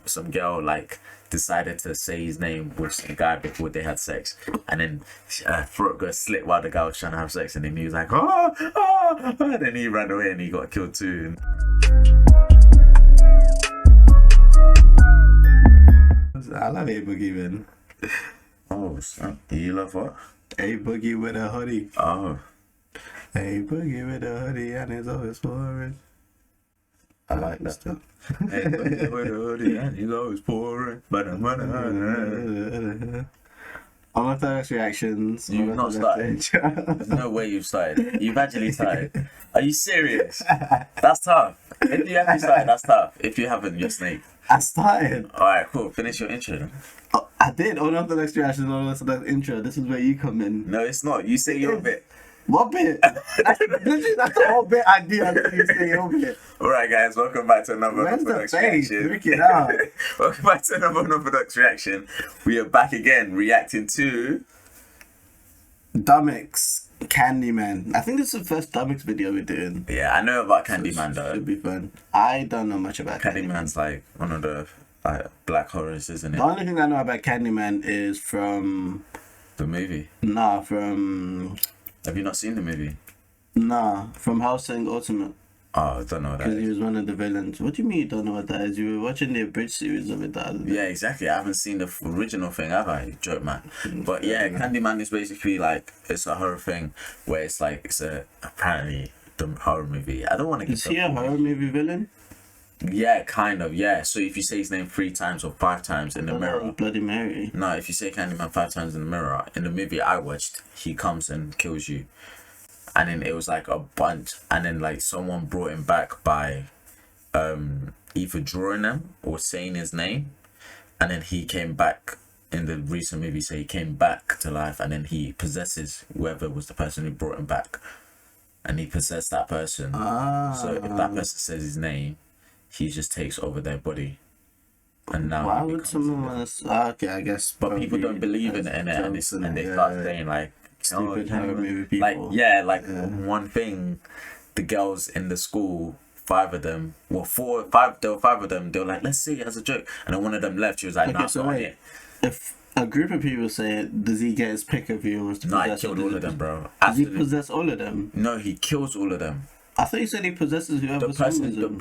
some girl like decided to say his name with some guy before they had sex, and then throat got slit while the guy was trying to have sex, and then he was like, and then he ran away and he got killed too. I love A Boogie, man. Oh, so you love what? A Boogie with a hoodie. Oh, A Boogie with a hoodie and it's always pouring. I like that stuff. hey, with a hoodie and he's always pouring. Unorthodox reactions. You've not started. There's no way you've started. You've actually started. Are you serious? That's tough. If you actually started, that's tough. If you haven't, you're snake. I started. Alright, cool. Finish your intro then. Oh, I did. Unorthodox reactions, unorthodox intro. This is where you come in. No, it's not. You say your bit. What bit? That's the whole bit I do. I think you say your bit. Alright, guys. Welcome back to another Where's the Unorthodox face? reaction. Look it out. Welcome back to another Unorthodox reaction. We are back again reacting to... Domics, Candyman. I think this is the first Domics video we're doing. Yeah, I know about Candyman though. Should be fun. I don't know much about Candyman. Candyman's like one of the black horrors, isn't it? The only thing I know about Candyman is from... The movie. From Have you not seen the movie? from Hellsing Ultimate. Oh, I don't know what that Because he is. was one of the villains. What do you mean you don't know what that is? You were watching the abridged series of it the other day. Yeah, exactly. I haven't seen the original thing, have I? Joke, man. But yeah, Candyman is basically like, it's a horror thing where it's like, it's apparently the horror movie. I don't want to get Is he a horror movie villain? Yeah, kind of, yeah. So if you say his name 3 times or 5 times in the mirror. Bloody Mary. No, if you say Candyman 5 times in the mirror, in the movie I watched, he comes and kills you. And then it was like a bunch, and then like someone brought him back by either drawing them or saying his name, and then he came back in the recent movie. So he came back to life, and then he possesses whoever was the person who brought him back, and he possessed that person. So if that person says his name, he just takes over their body. And now Why would someone want to... okay, I guess. but people don't believe in it, and they start saying like, stupid horror movie people. like one thing, the girls in the school, 5 of them, well 5 of them, they were like, let's say it as a joke, and then one of them left. She was like, Okay, nah, so not wait. it. If a group of people say it, does he get his pick of who wants to No, he possess killed all of them, bro. Does he Absolutely. possess all of them? No, he kills all of them. I thought you said he possesses whoever The summons him.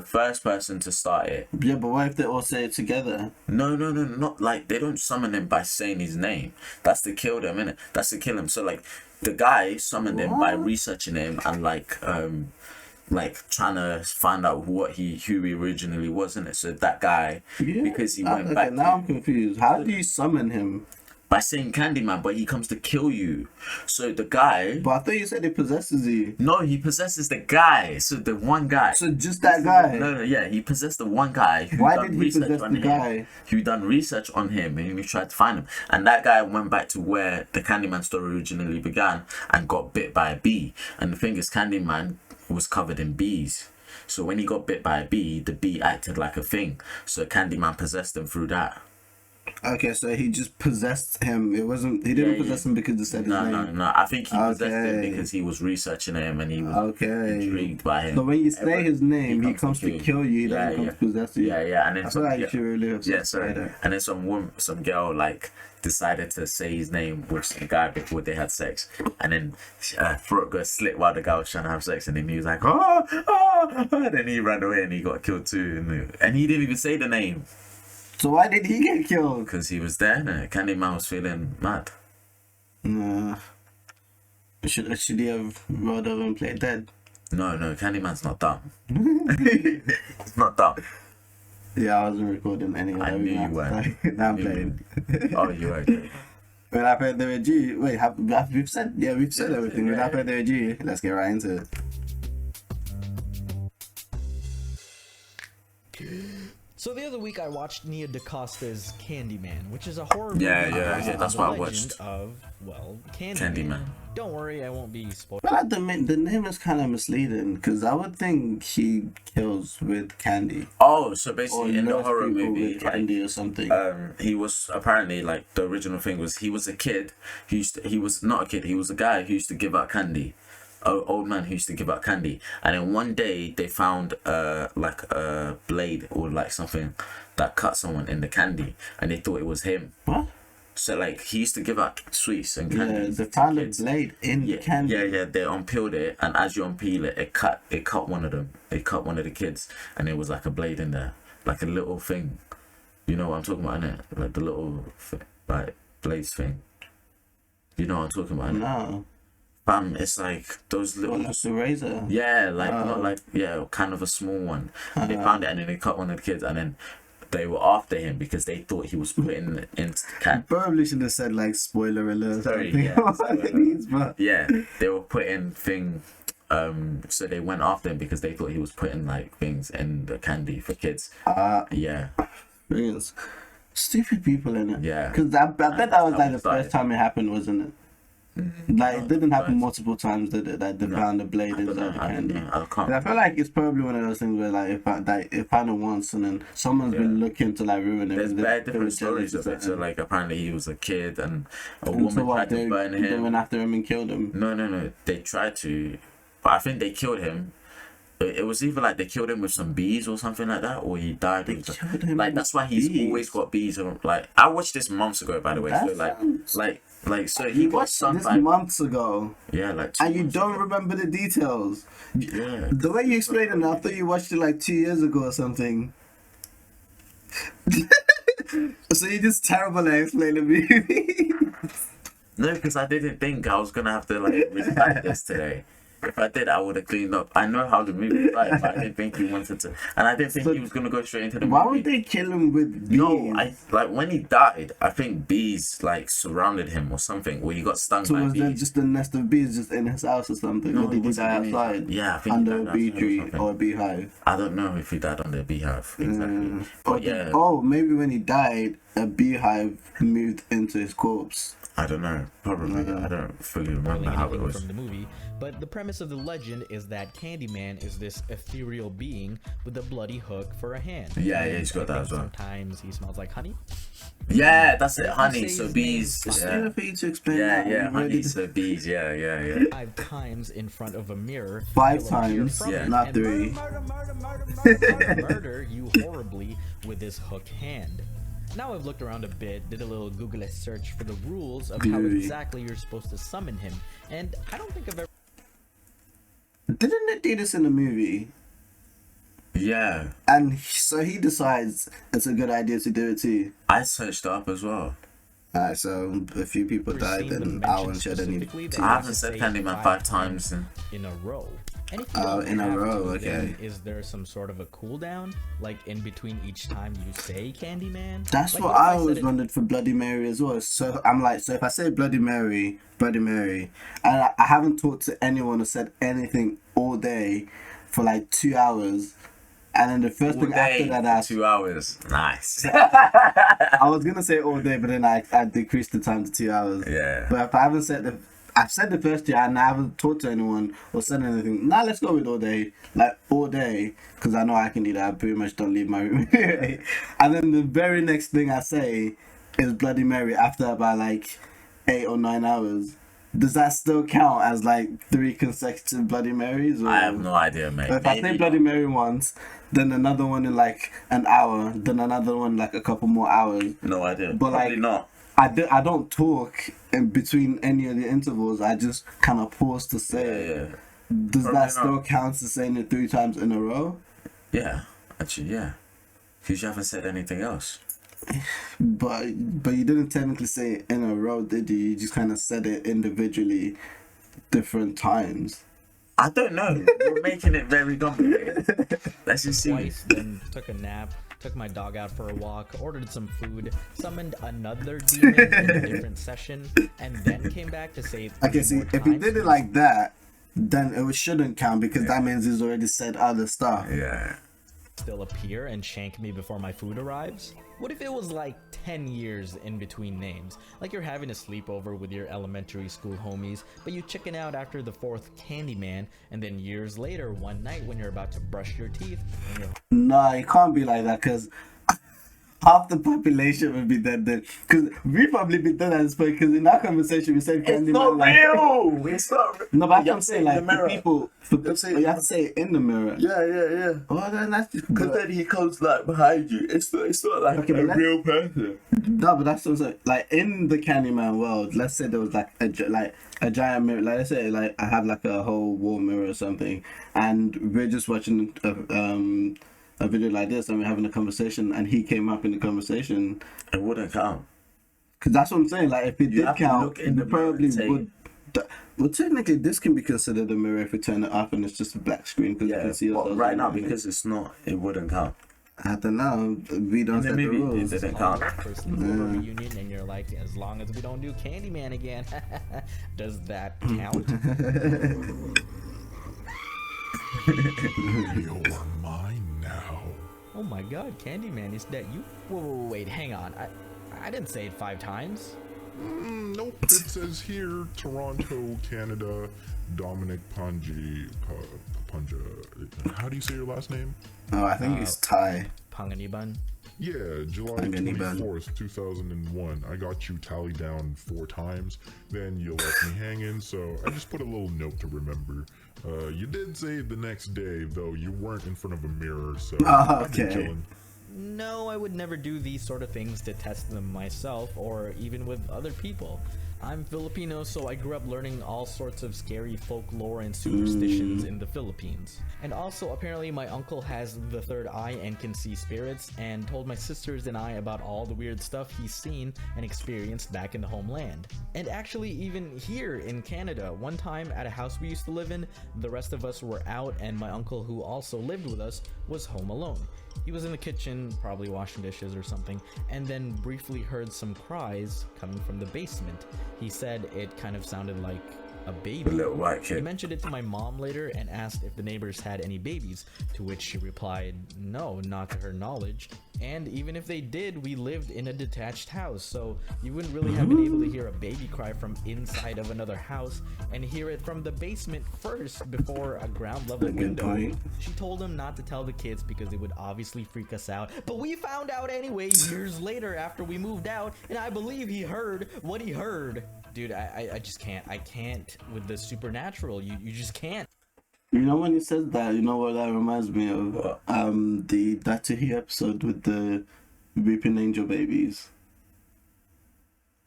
first person to start it. Yeah, but what if they all say it together? No, not like, they don't summon him by saying his name. That's to kill them, innit? That's to kill him. So like, the guy summoned him by researching him and like trying to find out who he originally was, innit? So that guy, because he went back. Now I'm confused. How do you summon him? By saying Candyman, but he comes to kill you. So the guy... But I thought you said he possesses you. No, he possesses the guy. So the one guy. So just that guy? No, yeah, he possessed the one guy who Why done did he research possess on the him. guy? Who done research on him, and he tried to find him. And that guy went back to where the Candyman story originally began and got bit by a bee. And the thing is, Candyman was covered in bees. So when he got bit by a bee, the bee acted like a thing. So Candyman possessed him through that. Okay, so he just possessed him. It wasn't... He didn't possess him because he said his name. No. I think he possessed him because he was researching him and he was intrigued by him. So when you say his name, he comes to kill you. He doesn't come to possess you. Yeah. And then I feel like you should really have said that. And then some girl like decided to say his name with some guy before they had sex, and then throat got slit while the guy was trying to have sex, and then he was like, and then he ran away and he got killed too, and he didn't even say the name. So why did he get killed? Because he was there, no? Candyman was feeling mad. Nah. Should he have rolled over and played dead? No, Candyman's not dumb. He's not dumb. Yeah, I wasn't recording anyway. I knew you weren't. Now I'm playing. Oh, you were. When I played the G, wait, we've said everything. When I played the G, let's get right into it. So the other week I watched Nia DaCosta's Candyman, which is a horror movie. Yeah, that's what I watched. Of, well, Candyman. Don't worry, I won't be spoiled. But the name is kind of misleading because I would think he kills with candy. Oh, so Or basically in the lures horror people movie, with candy or something. he was apparently like the original thing was he was a kid. He was not a kid. He was a guy who used to give out candy. Old man who used to give out candy, and then one day they found like a blade or like something that cut someone in the candy, and they thought it was him. What? So like he used to give out sweets and Yeah, candies. they to found a kids. blade in the Yeah, candy. yeah. They unpeeled it, and as you unpeel it, it cut one of them. It cut one of the kids, and it was like a blade in there, like a little thing. You know what I'm talking about, innit? Like the little like blades thing. You know what I'm talking about, innit? No. Fam, it's like those little. Well, that's the razor. Yeah, like not like kind of a small one. They found it and then they cut one of the kids, and then they were after him because they thought he was putting it into the can. Probably should have said like spoiler alert. Sorry, Something. yeah, What it means, but Yeah, they were putting thing. So they went after him because they thought he was putting like things in the candy for kids. Yeah, it's stupid people in it. Yeah. Because I bet that was how like it the started. first time it happened, wasn't it? Like it didn't happen first. multiple times, did it? Like they found the blade I don't know. inside the I don't candy. know. I can't. 'Cause I feel like it's probably one of those things where like if found it once and then someone's been looking to like ruin it. There's they- very they different were stories jealous of it. So like apparently he was a kid and a and woman so what, tried to burn they him. went after him and killed him. No. They tried to, but I think they killed him. It was either like they killed him with some bees or something like that, or he died. They killed him Like with that's why he's bees? always got bees. On, like I watched this months ago, by the way. That So sounds- so he got Watched some this like months ago, yeah like 2 and you months don't ago. remember the details. Yeah. The way you explained it, I thought you watched it like 2 years ago or something. So you're just terrible at explaining movie. No, because I didn't think I was gonna have to like recite this today. If I did, I would have cleaned up. I know how the movie is like, but I didn't think he wanted to, and I didn't think So he was gonna go straight into the Why movie. would they kill him with bees? No, I like when he died. I think bees like surrounded him or something, or he got stung So by was there bees. just a nest of bees just in his house or something? No, or did it he die wasn't in his- outside? Yeah, I think he Under died a bee outside or tree something. or a beehive? I don't know if he died on the beehive exactly, but yeah, Oh, maybe when he died, a beehive moved into his corpse. I don't know. Probably, I don't fully remember Spoiling how it anything was. from the movie, but the premise of the legend is that Candyman is this ethereal being with a bloody hook for a hand. Yeah, And he's got I that think as well. Sometimes he smells like honey. Yeah, that's it, Say honey. his So name. bees. It's Yeah, for you to explain yeah, that. yeah, You already honey. did- So bees. Yeah. 5 times in front of a mirror. 5 He'll appear times, from yeah. it not and 3. murder you horribly with his hooked hand. Now I've looked around a bit, did a little Google search for the rules of how Gooey. exactly you're supposed to summon him, and I don't think I've ever Didn't they do this in the movie? Yeah, And so he decides it's a good idea to do it too. I searched it up as well. Alright, so a few people died, seen them then I mentioned won't shed any specifically that tears. I haven't said Candyman 5 times. And in a row. And if you Oh, don't in a have row, to, then okay. is there some sort of a cooldown, like in between each time you say Candyman? That's Like, what if I said always it- wondered for Bloody Mary as well. So I'm like, so if I say Bloody Mary, and I haven't talked to anyone or said anything all day for like 2 hours, and then the first all thing after day, that, I 2 hours. Nice. I was gonna say all day, but then I decreased the time to 2 hours. Yeah. But if I haven't said I've said the first year and I haven't talked to anyone or said anything. Nah, let's go with all day, like all day, because I know I can do that. I pretty much don't leave my room. And then the very next thing I say is Bloody Mary after about like 8 or 9 hours. Does that still count as like 3 consecutive Bloody Marys? Or? I have no idea, mate. But if I say Maybe Bloody not. Mary once, then another one in like an hour, then another one like a couple more hours. No idea. But, Probably like, not. I don't talk in between any of the intervals. I just kind of pause to say it. Yeah. Does Probably that still not. count as saying it 3 times in a row? Yeah. Actually, yeah. Because you haven't said anything else. But you didn't technically say it in a row, did you? You just kind of said it individually, different times. I don't know. You're making it very complicated. Let's just see. twice, then took a nap, took my dog out for a walk, ordered some food, summoned another demon in a different session, and then came back to say Okay, three see, more if he times. did it like that, then it shouldn't count because that means he's already said other stuff. Yeah. Still appear and shank me before my food arrives? What if it was like 10 years in between names? Like you're having a sleepover with your elementary school homies, but you chicken out after the 4th Candyman, and then years later, one night when you're about to brush your teeth, and you're No, it can't be like that because half the population would be dead then. Because we probably be dead at this point. Because in that conversation, we said Candyman. It's not like, real. It's not real. No, but You I'm have to say saying it in like the mirror. for people. You have to say it in the mirror. Yeah. Oh, then that's just Because then he comes like behind you. It's not like Okay, but a let's- real person. No, but that's also like in the Candyman world. Let's say there was like a giant mirror. Like let's say like I have like a whole wall mirror or something, and we're just watching a video like this, and we're having a conversation, and he came up in the conversation. It wouldn't count. Because that's what I'm saying. Like if it did have to count, look in the it mirror probably and say- would. Well, technically, this can be considered a mirror if we turn it up and it's just a black screen because you Yeah, can see but ourselves. right in now it. because it's not, it wouldn't count. I don't know. We don't In the set the movie, rules. it didn't Call count. up for a sleepover reunion, and you're like, as long as we don't do Candyman again, does that count? You're mine now. Oh my God, Candyman, is that you? Wait, hang on. I didn't say it 5 times. Nope. It says here, Toronto, Canada, Dominic Punja. How do you say your last name? Oh, I think it's Thai. Panganiban. Yeah, July Panganiban. 24th, 2001. I got you tallied down 4 times. Then you left me hanging, so I just put a little note to remember. You did say it the next day, though you weren't in front of a mirror, so Oh, I'd be okay. chilling. No, I would never do these sort of things to test them myself or even with other people. I'm Filipino, so I grew up learning all sorts of scary folklore and superstitions in the Philippines. And also, apparently my uncle has the third eye and can see spirits, and told my sisters and I about all the weird stuff he's seen and experienced back in the homeland. And actually, even here in Canada, one time at a house we used to live in, the rest of us were out and my uncle, who also lived with us, was home alone. He was in the kitchen, probably washing dishes or something, and then briefly heard some cries coming from the basement. He said it kind of sounded like a baby. The little white He kid. mentioned it to my mom later and asked if the neighbors had any babies, to which she replied, no, not to her knowledge. And even if they did, we lived in a detached house, so you wouldn't really have been able to hear a baby cry from inside of another house and hear it from the basement first before a ground level Good window. point. She told him not to tell the kids because it would obviously freak us out, but we found out anyway years later after we moved out, and I believe he heard what he heard. Dude, I just can't. I can't with the supernatural. You just can't. You know when he says that, you know what that reminds me of? What? The Doctor Who episode with the weeping angel babies.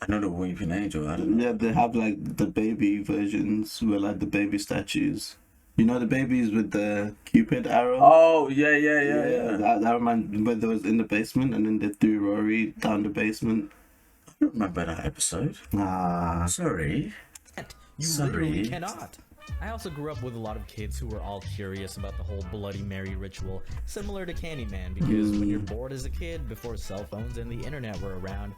I know the Weeping Angel. I don't know. Yeah, they have like the baby versions with like the baby statues. You know the babies with the Cupid arrow? Oh, yeah. That reminds me when they was in the basement and then they threw Rory down the basement. I don't remember that episode. Ah, Sorry. You Sorry. literally cannot. I also grew up with a lot of kids who were all curious about the whole Bloody Mary ritual, similar to Candyman, because when you're bored as a kid, before cell phones and the internet were around,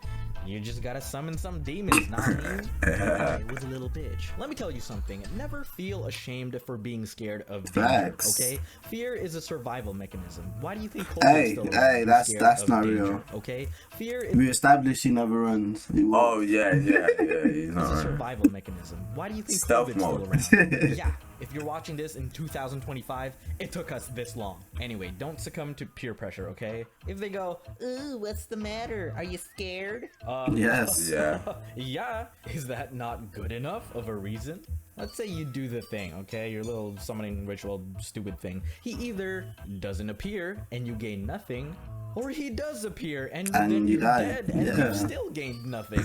you just gotta summon some demons, not me. I was a little bitch. Let me tell you something. Never feel ashamed for being scared of danger, Facts. okay? Fear is a survival mechanism. Why do you think Hey, is still around? hey, You're that's- scared that's of not danger, real. okay? Fear is we established he never runs. He Oh, walks. yeah. He's It's not a right. survival mechanism. Why do you think Stealth COVID's mode. still around? Yeah, if you're watching this in 2025, it took us this long. Anyway, don't succumb to peer pressure, okay? If they go, ooh, what's the matter? Are you scared? Yes. Yeah. Yeah, is that not good enough of a reason? Let's say you do the thing, okay? Your little summoning ritual stupid thing. He either doesn't appear and you gain nothing, or he does appear and then you you're die. dead and Yeah. you've still gained nothing.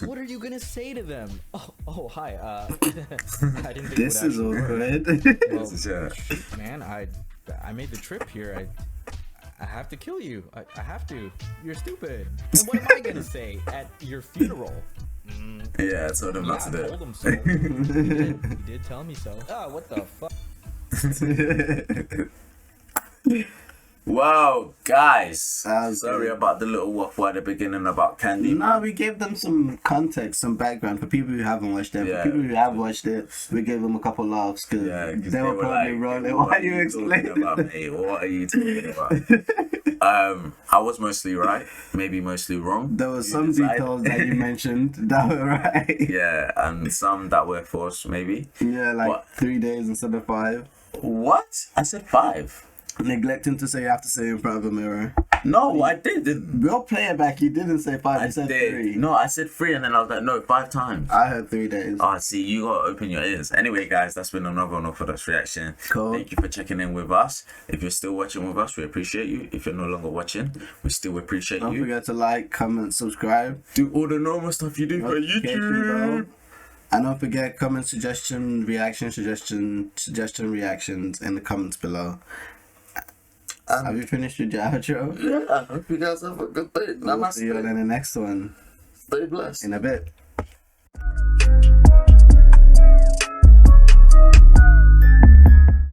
What are you gonna say to them? Oh, hi. I didn't think This it would is actually work. awkward. Well, Yeah. man, I made the trip here. I have to kill you. I have to. You're stupid. And what am I gonna say at your funeral? Yeah, I told him Yeah, not I to do told it. him so. He did tell me so. Oh, what the fuck? Wow, guys. That was Sorry good. about the little waffle at the beginning about Candy. No, we gave them some context, some background for people who haven't watched it. Yeah. For people who have watched it, we gave them a couple laughs because Yeah, 'cause they were probably like, rolling. "What Why are you talking explaining? about, mate? What are you talking about?" I was mostly right, maybe mostly wrong. There were You some decide. details that you mentioned that were right. Yeah, and some that were forced, maybe. Yeah, like What? 3 days instead of 5. What? I said 5. Neglecting to say you have to say in front of a mirror. No, I didn't. We'll play it back. You didn't say 5. I You said did. 3. No, I said 3 and then I was like, no, 5 times. I heard 3 days. Oh, see, you gotta open your ears. Anyway, guys, that's been another Unorthodox reaction. Cool. Thank you for checking in with us. If you're still watching with us, we appreciate you. If you're no longer watching, we still appreciate Don't you. forget to like, comment, subscribe. Do all the normal stuff you do for Notification YouTube. bell. And don't forget comment, suggestion, reactions in the comments below. Have you finished with your outro? Yeah, I hope you guys have a good day. We'll see you Namaste. in the next one Stay blessed. in a bit.